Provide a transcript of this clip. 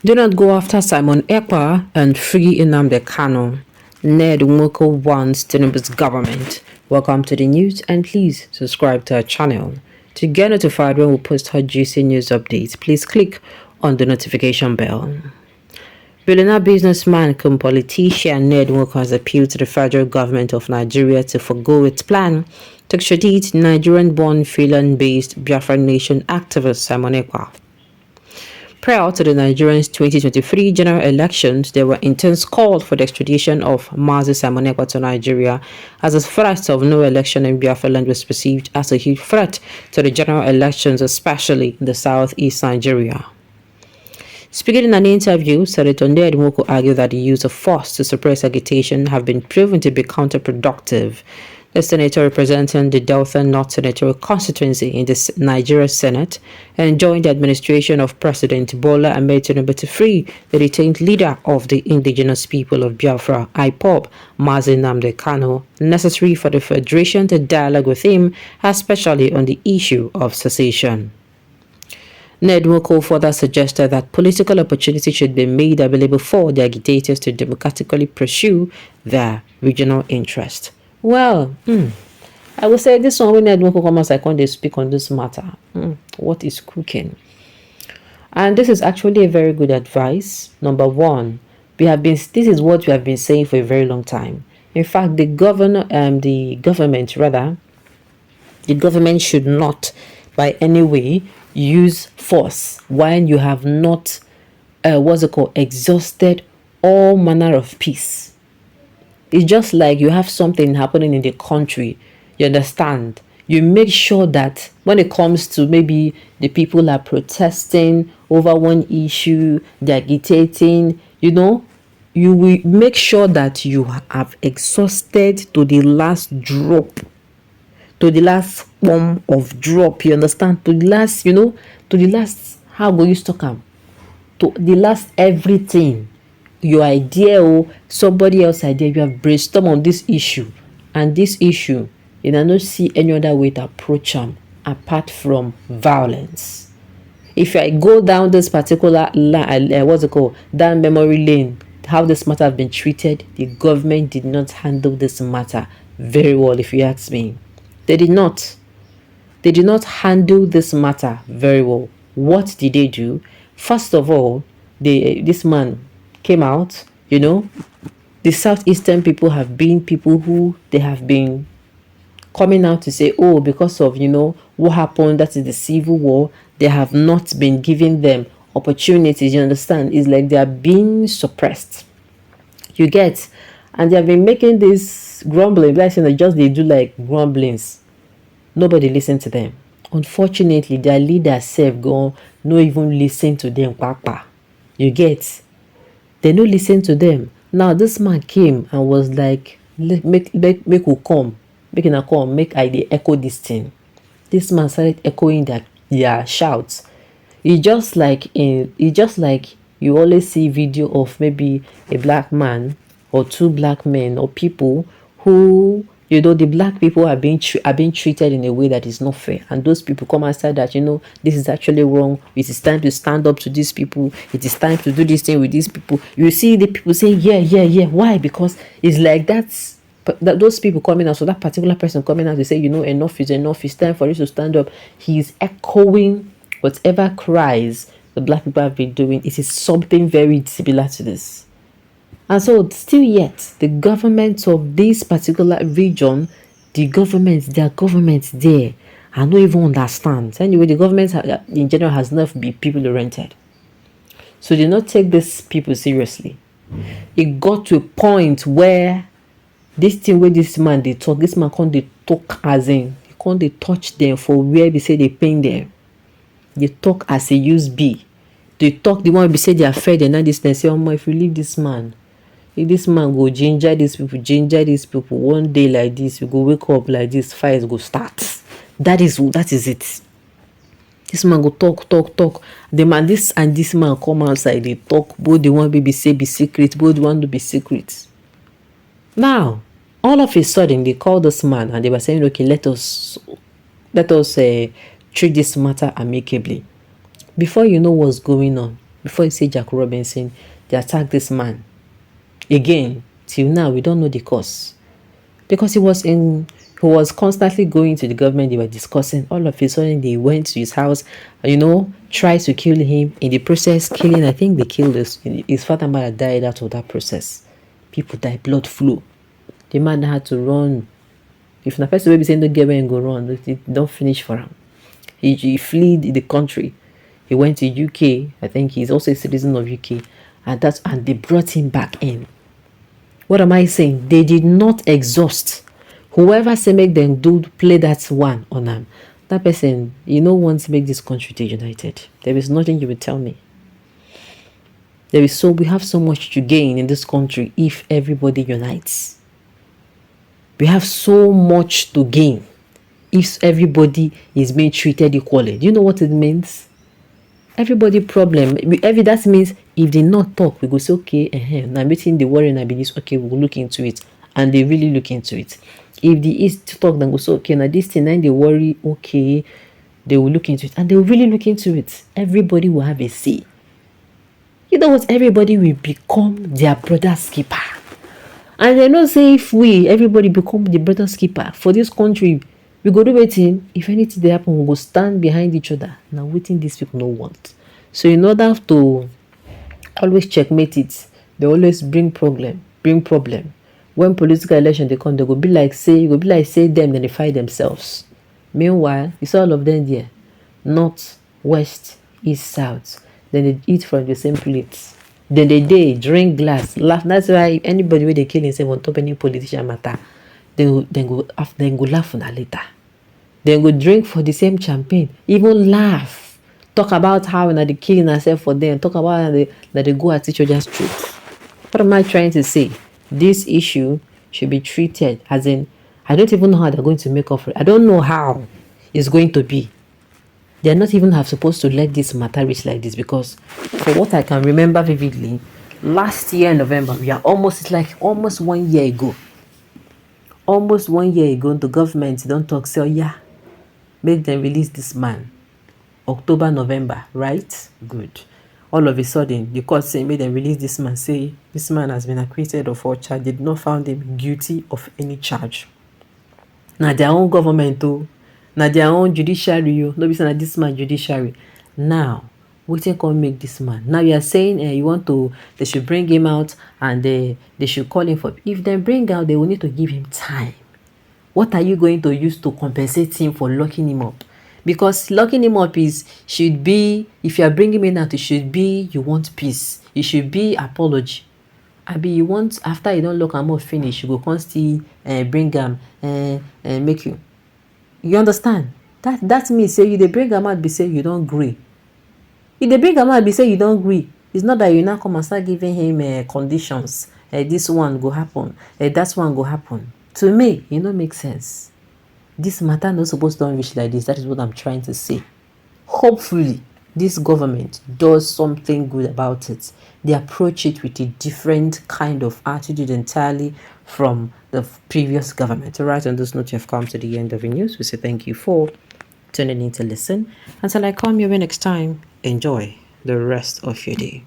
Do not go after Simon Ekpa and free Nnamdi Kanu. Ned Nwoko wants Tinubu'S government. Welcome to the news and please subscribe to our channel. To get notified when we post hot juicy news updates, please click on the notification bell. Billionaire businessman and politician Ned Nwoko has appealed to the federal government of Nigeria to forgo its plan to extradite Nigerian-born Finland-based Biafran Nation activist Simon Ekpa. Prior to the Nigerians' 2023 general elections, there were intense calls for the extradition of Mazi Simon Ekpa to Nigeria, as the threat of no election in Biafra land was perceived as a huge threat to the general elections, especially in the southeast Nigeria. Speaking in an interview, Senator Ned Nwoko argued that the use of force to suppress agitation have been proven to be counterproductive. The senator representing the Delta North Senatorial constituency in the Nigeria Senate and joined the administration of President Bola Ahmed Tinubu to free the detained leader of the indigenous people of Biafra, IPOB, Mazi Nnamdi Kanu, necessary for the Federation to dialogue with him, especially on the issue of secession. Ned Nwoko further suggested that political opportunity should be made available for the agitators to democratically pursue their regional interest. Well, I will say this one when Ned Nwoko comes, I can't speak on this matter. What is cooking? And this is actually a very good advice. Number one, this is what we have been saying for a very long time. In fact, the government should not by any way use force when you have not exhausted all manner of peace. It's just like you have something happening in the country, you understand? You make sure that when it comes to maybe the people are protesting over one issue, they're agitating, you will make sure that you have exhausted to the last drop, to the last form of drop, you understand? To the last, how go you stock them? To the last everything. Your idea or somebody else's idea, you have brainstormed on this issue, and this issue, you don't see any other way to approach them apart from violence. If I go down this particular line, down memory lane, how this matter have been treated, the government did not handle this matter very well, if you ask me. They did not handle this matter very well. What did they do? First of all, this man came out, the southeastern people have been people who they have been coming out to say, oh, because of, what happened, that is the civil war, they have not been giving them opportunities, you understand? It's like they are being suppressed. You get? And they have been making this grumbling, like saying that they do like grumblings. Nobody listen to them. Unfortunately, their leaders have gone, no even listen to them, papa. You get? They no listen to them. Now this man came and was like, make who come, make I echo this thing. This man started echoing their shouts. It's just like you always see video of maybe a black man or two black men or people who, the black people are being treated in a way that is not fair, and those people come and say that this is actually wrong. It is time to stand up to these people. It is time to do this thing with these people. You see the people saying yeah. Why? Because it's like that those people coming out, so that particular person coming out to say enough is enough. It's time for you to stand up. He is echoing whatever cries the black people have been doing. It is something very similar to this. And so still yet, the government of this particular region, their government there, I don't even understand. Anyway, the government in general has not been people-oriented. So they not take these people seriously. It got to a point where this thing where this man can't talk as in, he can't touch them for where they say they pain them. They talk as a use be. They talk, the one they say they are fed and then this they say, oh, if you leave this man, if this man go ginger these people, one day like this, you go wake up like this, fires go start. That is it. This man go talk. The man, this man come outside, they talk, both the one baby say be secret, both want to be secret. Now, all of a sudden, they called this man and they were saying, okay, let us treat this matter amicably. Before you know what's going on, before you say Jack Robinson, they attacked this man. Again, till now, we don't know the cause. Because he was constantly going to the government, they were discussing. All of a sudden, they went to his house, tried to kill him. In the process, killing, I think they killed his father and mother died out of that process. People died, blood flew. The man had to run. If the person will be saying don't get where and go run, it don't finish for him. He fled the country. He went to UK. I think he's also a citizen of UK. And they brought him back in. What am I saying? They did not exhaust. Whoever say make them play that one on them, that person, wants to make this country to united. There is nothing you will tell me. We have so much to gain in this country if everybody unites. We have so much to gain if everybody is being treated equally. Do you know what it means? Everybody problem. That means if they not talk, we go say, okay, now meeting the worry and be this, okay, we'll look into it. And they really look into it. If they is to talk, then go say, okay, now this thing, then they worry, okay, they will look into it. And they will really look into it. Everybody will have a say. You know what? Everybody will become their brother's keeper. And they know say if everybody become the brother's keeper for this country, we go do waiting. If anything they happen, we go stand behind each other. Now waiting these people no want. So in order to always checkmate it, they always bring problem. When political election they come, they go be like say them, then they fight themselves. Meanwhile, it's all of them there. North, west, east, south. Then they eat from the same plates. Then they drink glass, laugh. That's why anybody where they kill himself on top any politician matter, then go laugh on that later. Then go drink for the same champagne, even laugh, talk about how they killing themselves for them, talk about how they go at each other's throat. What am I trying to say? This issue should be treated as in, I don't even know how they're going to make up for it. I don't know how it's going to be. They're not even supposed to let this matter reach like this, because for what I can remember vividly, last year in November, it's like almost 1 year ago. Almost 1 year ago, the government don't talk, say, make them release this man. October, November, right? Good. All of a sudden, the court say, make them release this man, say, this man has been acquitted of all charges, did not found him guilty of any charge. Now, their own government, too. Now their own judiciary, no be saying this man judiciary. Now, we can make this man. Now you are saying they should bring him out and they should call him for. If they bring out, they will need to give him time. What are you going to use to compensate him for locking him up? Because locking him up should be, if you are bringing him out, it should be you want peace. It should be apology. You want, after you don't lock him up finish, you go constantly bring him make you. You understand? That means say they bring am out be say you don't agree. If they bring am out be say you don't agree, it's not that you now come and start giving him conditions. This one go happen. That one go happen. To me, it don't make sense. This matter not supposed to reach like this. That is what I'm trying to say. Hopefully, this government does something good about it. They approach it with a different kind of attitude entirely from the previous government. All right, on this note, you have come to the end of the news. We say thank you for tuning in to listen. Until I come your way next time, enjoy the rest of your day.